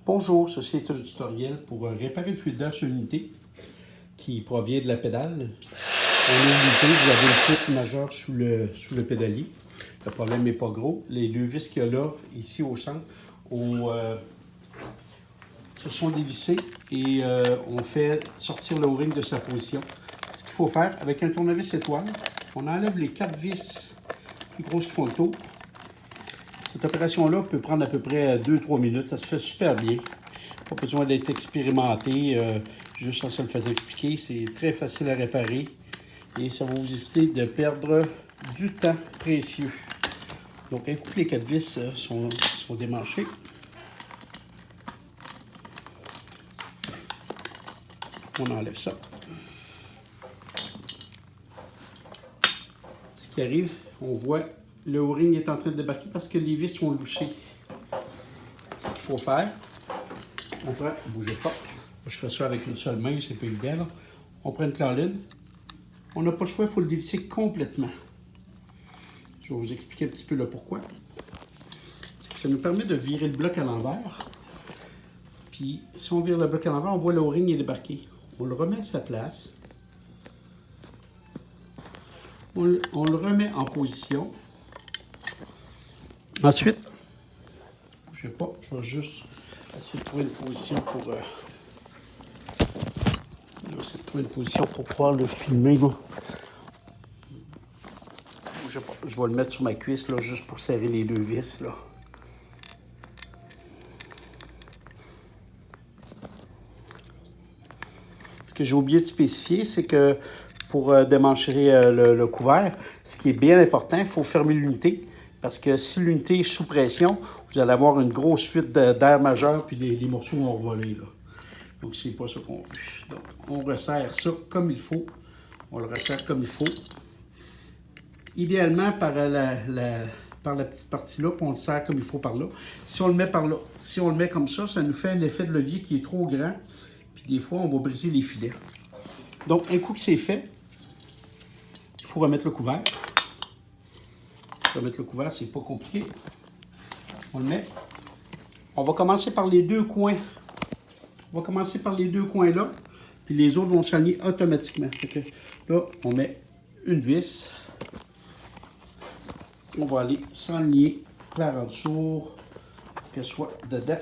Bonjour, ceci est un tutoriel pour réparer une fuite d'air sur une unité qui provient de la pédale. On a une unité, vous avez une fuite majeure sous le pédalier. Le problème n'est pas gros. Les deux vis qu'il y a là, ici au centre, se sont dévissées et on fait sortir le O-ring de sa position. Ce qu'il faut faire, avec un tournevis étoile, on enlève les 4 vis plus grosses qui font le tour. Cette opération-là peut prendre à peu près 2-3 minutes. Ça se fait super bien. Pas besoin d'être expérimenté. Juste en se le faisant expliquer. C'est très facile à réparer. Et ça va vous éviter de perdre du temps précieux. Donc, un coup que les 4 vis sont démanchées. On enlève ça. Ce qui arrive, on voit le O-ring est en train de débarquer parce que les vis sont louchées. Ce qu'il faut faire, on prend, ne bougez pas, je fais ça avec une seule main, c'est pas évident. Là. On prend une claline, on n'a pas le choix, il faut le dévisser complètement. Je vais vous expliquer un petit peu le pourquoi. Ça nous permet de virer le bloc à l'envers. Puis, si on vire le bloc à l'envers, on voit le O-ring est débarqué. On le remet à sa place. On le remet en position. Ensuite, je sais pas, je vais juste essayer de trouver une position pour pouvoir le filmer. Là. Je vais le mettre sur ma cuisse là, juste pour serrer les deux vis. Là. Ce que j'ai oublié de spécifier, c'est que pour démancher le couvert, ce qui est bien important, il faut fermer l'unité. Parce que si l'unité est sous pression, vous allez avoir une grosse fuite d'air majeur, puis les morceaux vont voler. Là. Donc, c'est pas ça qu'on veut. Donc, on resserre ça comme il faut. On le resserre comme il faut. Idéalement, par la petite partie là, puis on le serre comme il faut par là. Si on le met par là, si on le met comme ça nous fait un effet de levier qui est trop grand. Puis des fois, on va briser les filets. Donc, un coup que c'est fait, il faut remettre le couvert. Remettre le couvert, c'est pas compliqué. On le met. On va commencer par les deux coins. On va commencer par les deux coins là, puis les autres vont s'aligner automatiquement. Que, là, on met une vis. On va aller s'aligner par en dessous, qu'elle soit dedans.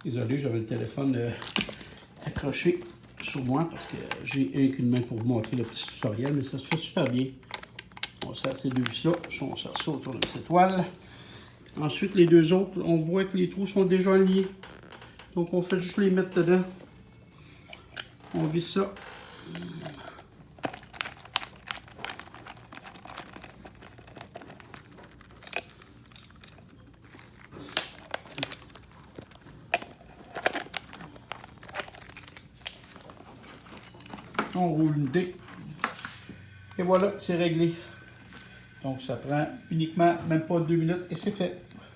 Désolé, j'avais le téléphone accroché sur moi parce que j'ai qu'une main pour vous montrer le petit tutoriel, mais ça se fait super bien. On serre ces deux vis-là, on serre ça autour de cette toile. Ensuite, les deux autres, on voit que les trous sont déjà liés. Donc, on fait juste les mettre dedans. On visse ça. On roule une dé. Et voilà, c'est réglé. Donc ça prend uniquement même pas 2 minutes et c'est fait.